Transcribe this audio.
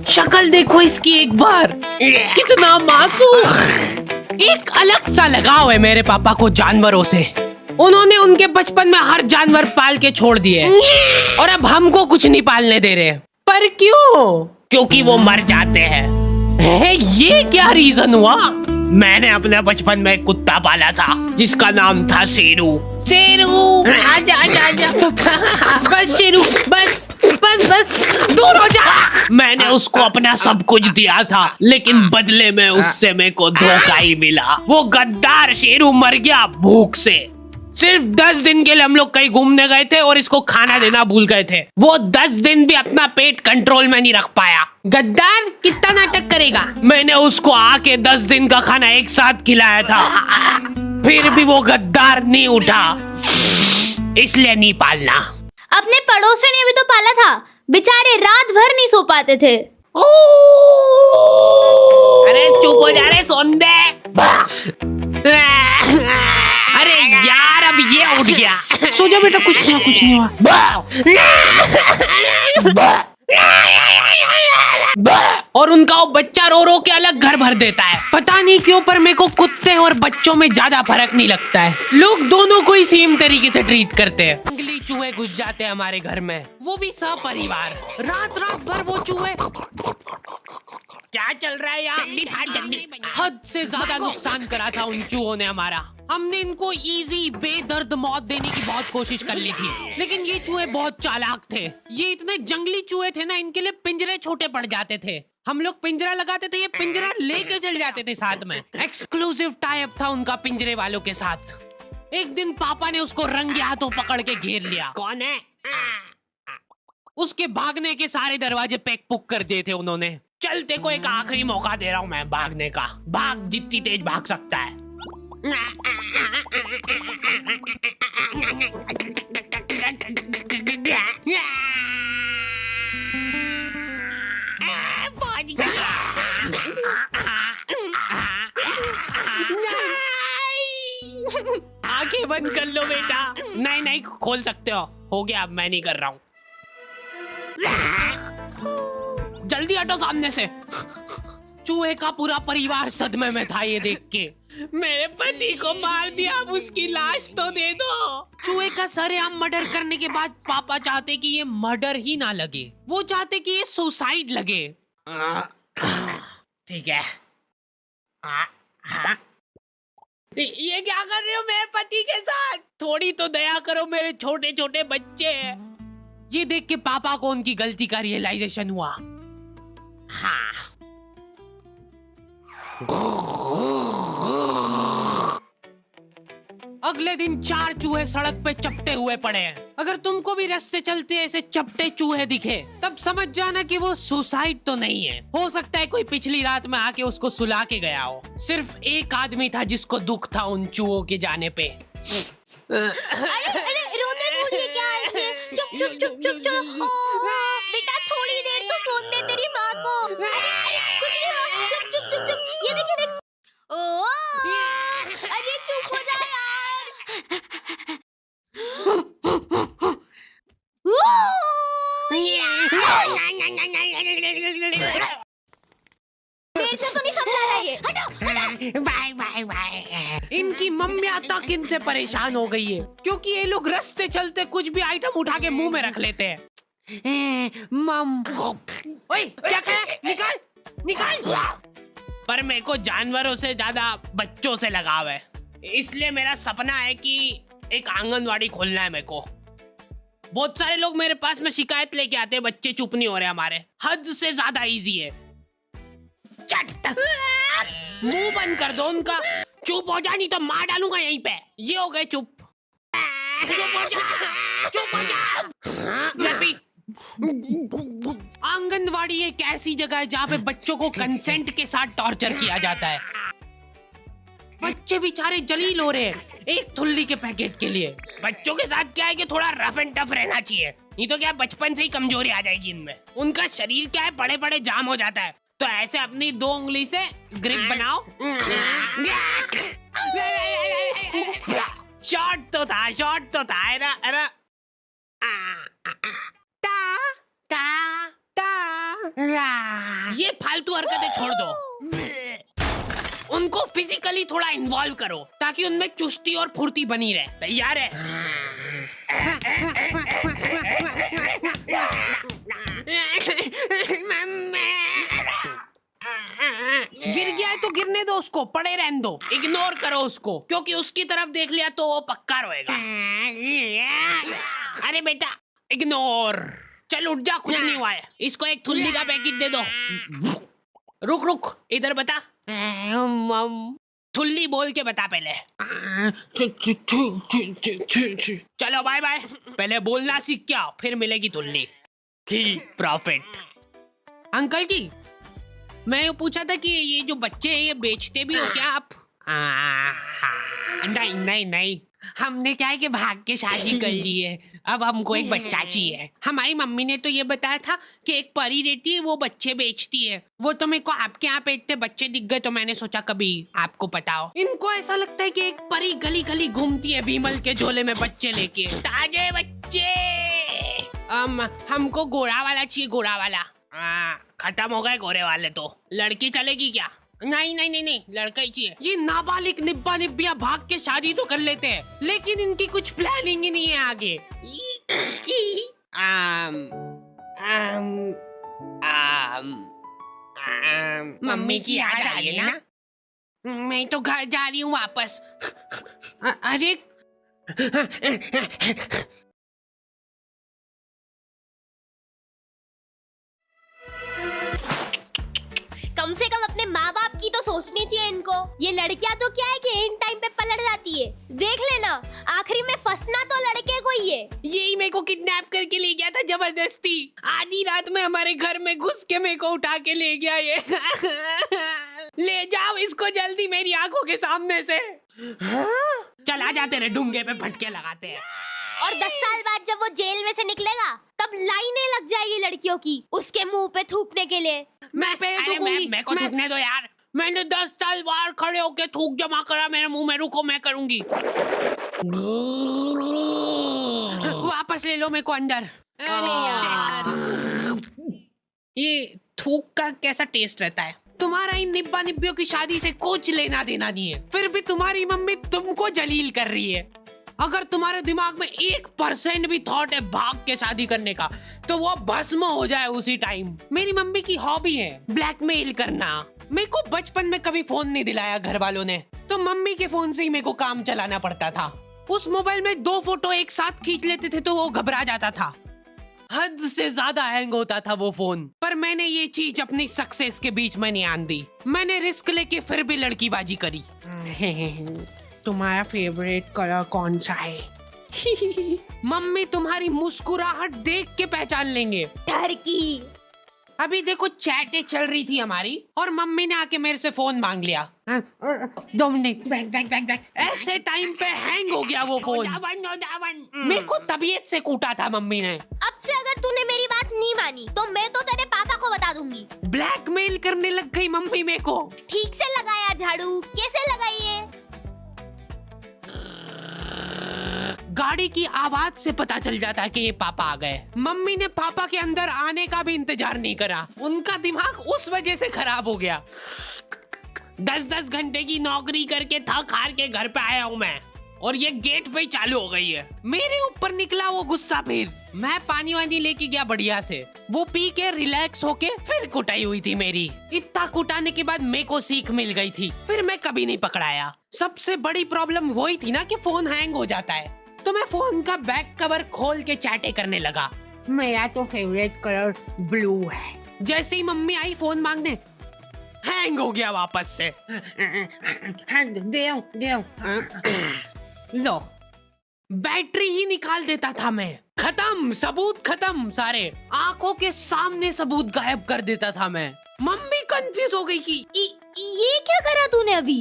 शक्ल देखो इसकी एक बार, कितना मासूम। एक अलग सा लगाव है मेरे पापा को जानवरों से। उन्होंने उनके बचपन में हर जानवर पाल के छोड़ दिए और अब हमको कुछ नहीं पालने दे रहे। पर क्यों? क्योंकि वो मर जाते हैं। ये क्या रीजन हुआ? मैंने अपने बचपन में एक कुत्ता पाला था जिसका नाम था शेरू। शेरू आजा आजा आजा। बस शेरू, बस बस बस दूर हो जा। मैंने उसको अपना सब कुछ दिया था, लेकिन बदले में उससे मेरे को धोखा ही मिला। वो गद्दार शेरू मर गया भूख से। सिर्फ 10 दिन के लिए हम लोग कहीं घूमने गए थे और इसको खाना देना भूल गए थे। वो 10 दिन भी अपना पेट कंट्रोल में नहीं रख पाया। गद्दार कितना नाटक करेगा। मैंने उसको आके 10 दिन का खाना एक साथ खिलाया था, फिर भी वो गद्दार नहीं उठा, इसलिए नहीं पालना। अपने पड़ोसी ने भी तो पाला था, बेचारे रात भर नहीं सो पाते थे। अरे चुप हो जा रे सोंदे। अरे यार अब ये उठ गया। सो जा बेटा, कुछ नहीं हुआ। और उनका वो बच्चा रो रो के अलग घर भर देता है। पता नहीं क्यों, पर मेरे को कुत्ते और बच्चों में ज्यादा फर्क नहीं लगता है। लोग दोनों को ही सेम तरीके से ट्रीट करते हैं। जंगली चूहे घुस जाते हैं हमारे घर में, वो भी सपरिवार। रात रात भर वो चूहे। क्या चल रहा है यहाँ? हद से ज्यादा नुकसान करा था उन चूहों ने हमारा। हमने इनको इजी बेदर्द मौत देने की बहुत कोशिश कर ली थी, लेकिन ये चूहे बहुत चालाक थे। ये इतने जंगली चूहे थे ना, इनके लिए पिंजरे छोटे पड़ जाते थे। हम लोग पिंजरा लगाते थे, ये पिंजरा लेके चल जाते थे साथ में। एक्सक्लूसिव टाई अप था उनका पिंजरे वालों के साथ। एक दिन पापा ने उसको रंगे हाथों पकड़ के घेर लिया। कौन है? उसके भागने के सारे दरवाजे पैक पुक कर दिए थे उन्होंने। चलते को एक आखिरी मौका दे रहा हूँ मैं भागने का। भाग, जितनी तेज भाग सकता है। आंखें बंद कर लो बेटा। नहीं खोल सकते हो गया। अब मैं नहीं कर रहा हूँ। जल्दी हटो सामने से। चूहे का पूरा परिवार सदमे में था ये देख के। मेरे पति को मार दिया, अब उसकी लाश तो दे दो। चूहे का सरेआम मर्डर करने के बाद पापा चाहते कि ये मर्डर ही ना लगे, वो चाहते कि ये सुसाइड लगे। ठीक है। ये क्या कर रहे हो मेरे पति के साथ? थोड़ी तो दया करो, मेरे छोटे छोटे बच्चे हैं। ये देख के पापा को उनकी गलती का रियलाइजेशन हुआ। हाँ। अगले दिन 4 चूहे सड़क पे चपटे हुए पड़े हैं। अगर तुमको भी रास्ते चलते ऐसे चपटे चूहे दिखे, तब समझ जाना कि वो सुसाइड तो नहीं है। हो सकता है कोई पिछली रात में आके उसको सुला के गया हो। सिर्फ एक आदमी था जिसको दुख था उन चूहों के जाने पे। अरे रोते थोड़ी क्या है? चुप। बेटा थोड़ी देर तो सोने दे तेरी माँ को। कुछ नहीं हुआ। चुप। ये देख। अरे चुप हो जा यार। मेरे से तो नहीं समझा रहा ये। हटो। बाय। इनकी मम्मियाँ तक इनसे परेशान हो गई है, क्योंकि ये लोग रास्ते चलते कुछ भी आइटम उठा के मुंह में रख लेते हैं। ओए, क्या कहा? निकाल। पर मेरे को जानवरों से ज्यादा बच्चों से लगाव है, इसलिए मेरा सपना है कि एक आंगनवाड़ी खोलना है मेरे को। बहुत सारे लोग मेरे पास में शिकायत लेके आते हैं, बच्चे चुप नहीं हो रहे हमारे। हद से ज्यादा इजी है। चट, मुंह बंद कर दो उनका। चुप हो जा, नहीं तो मार डालूंगा यहीं पे। ये हो गए चुप। चुप हो जा। आंगनवाड़ी एक ऐसी जगह है जहाँ पे बच्चों को कंसेंट के साथ टॉर्चर किया जाता है। बच्चे बेचारे जलील हो रहे हैं एक थुल्ली के पैकेट के लिए। बच्चों के साथ क्या है कि थोड़ा रफ एंड टफ रहना चाहिए, नहीं तो क्या बचपन से ही कमजोरी आ जाएगी इनमें। उनका शरीर क्या है, बड़े बड़े जाम हो जाता है। तो ऐसे अपनी 2 उंगली से ग्रिप बनाओ। शॉट तो था। अरे ता ये फालतू हरकतें छोड़ दो, उनको फिजिकली थोड़ा इन्वॉल्व करो ताकि उनमें चुस्ती और फुर्ती बनी रहे। तैयार है? गिर गया है तो गिरने दो, उसको पड़े रहने दो, इग्नोर करो उसको, क्योंकि उसकी तरफ देख लिया तो वो पक्का रोएगा। अरे बेटा इग्नोर, चल उठ जा, कुछ नहीं हुआ है। इसको एक थुल्ली का पैकेट दे दो। रुक रुक, इधर बता, थुल्ली बोल के बता पहले। चलो बाय बाय, पहले बोलना सीख के आओ, फिर मिलेगी थुल्ली। ठीक प्रॉफिट। अंकल जी, मैं ये पूछा था कि ये जो बच्चे हैं ये बेचते भी हो क्या आप? नहीं नहीं नहीं, हमने क्या है कि भाग के शादी कर ली है, अब हमको एक बच्चा चाहिए। हमारी मम्मी ने तो ये बताया था कि एक परी रहती है वो बच्चे बेचती है। वो तो मेरे को आपके यहाँ पे इतने बच्चे दिख गए तो मैंने सोचा कभी आपको पता हो। इनको ऐसा लगता है कि एक परी गली गली घूमती है विमल के झोले में बच्चे लेके, ताजे बच्चे। हमको गोरा वाला चाहिए, गोरा वाला। खत्म हो गए गोरे वाले तो। लड़की चलेगी क्या? नहीं नहीं नहीं नहीं, लड़का ही चाहिए। ये नाबालिग निब्बा निब्बिया भाग के शादी तो कर लेते हैं, लेकिन इनकी कुछ प्लानिंग ही नहीं है आगे। मम्मी की याद आ रही है ना? मैं तो घर जा रही हूँ वापस। अरे कम से कम अपने माँ बाप की तो सोचनी चाहिए इनको। ये लड़कियां तो क्या है कि इन टाइम पे पलट जाती है। देख लेना, आखिरी में फंसना तो लड़के को ही है। यही मेरे को किडनैप करके ले गया था जबरदस्ती। आधी रात में हमारे घर में घुस के मेरे को उठा के ले गया ये। ले जाओ इसको जल्दी मेरी आंखों के सामने से। चला जाते रहे, डूंगे पे फटके लगाते हैं। और 10 साल बाद जब वो जेल में से निकलेगा तब लाइनें लग जाएगी लड़कियों की उसके मुंह पे थूकने के लिए। मैं को थूकने दो यार, मैंने 10 साल बाहर खड़े होके थूक जमा करा मेरे मुंह में। रुको मैं करूंगी। वापस ले लो मेरे को अंदर। अरे यार, ये थूक का कैसा टेस्ट रहता है? तुम्हारा इन निब्बा निब्बियों की शादी से कुछ लेना देना नहीं है, फिर भी तुम्हारी मम्मी तुमको जलील कर रही है। अगर तुम्हारे दिमाग में 1% भी थॉट है भाग के शादी करने का तो वो भस्म हो जाए उसी टाइम। मेरी मम्मी की हॉबी है ब्लैकमेल करना। मेरे को बचपन में कभी फोन नहीं दिलाया घर वालों ने, तो मम्मी के फोन से ही मेरे को काम चलाना पड़ता था। उस मोबाइल में 2 फोटो एक साथ खींच लेते थे तो वो घबरा जाता था। हद से ज्यादा हैंग होता था वो फोन। पर मैंने ये चीज अपनी सक्सेस के बीच में नहीं आन दी। मैंने रिस्क लेके फिर भी लड़कीबाजी करी। तुम्हारा फेवरेट कलर कौन सा है? मम्मी तुम्हारी मुस्कुराहट देख के पहचान लेंगे। टर्की। अभी देखो चैटें चल रही थी हमारी और मम्मी ने आके मेरे से फोन मांग लिया। 2 मिनट, बैक। ऐसे टाइम पे हैंग हो गया वो फोन। मेरे को तबीयत से कूटा था मम्मी ने। अब से अगर तूने मेरी बात नहीं मानी तो मैं तो तेरे पापा को बता दूंगी। ब्लैकमेल करने लग गई मम्मी मेरे को। ठीक से लगाया झाड़ू? कैसे लगाई है? गाड़ी की आवाज से पता चल जाता है कि ये पापा आ गए। मम्मी ने पापा के अंदर आने का भी इंतजार नहीं करा। उनका दिमाग उस वजह से खराब हो गया। 10-10 घंटे की नौकरी करके थक हार के घर पे आया हूँ मैं, और ये गेट पे ही चालू हो गई है। मेरे ऊपर निकला वो गुस्सा। फिर मैं पानी वानी लेके गया बढ़िया से, वो पी के रिलैक्स होके फिर कुटाई हुई थी मेरी। इतना कुटाने के बाद मेरे को सीख मिल गई थी, फिर मैं कभी नहीं पकड़ाया। सबसे बड़ी प्रॉब्लम वही थी ना कि फोन हैंग हो जाता है, तो मैं फोन का बैक कवर खोल के चैटे करने लगा। मेरा तो फेवरेट कलर ब्लू है। जैसे ही मम्मी आई फोन मांगने, हैंग हो गया वापस से। दे लो, बैटरी ही निकाल देता था मैं। खत्म, सबूत खत्म सारे। आंखों के सामने सबूत गायब कर देता था मैं। मम्मी कंफ्यूज हो गई कि ये क्या करा तूने अभी?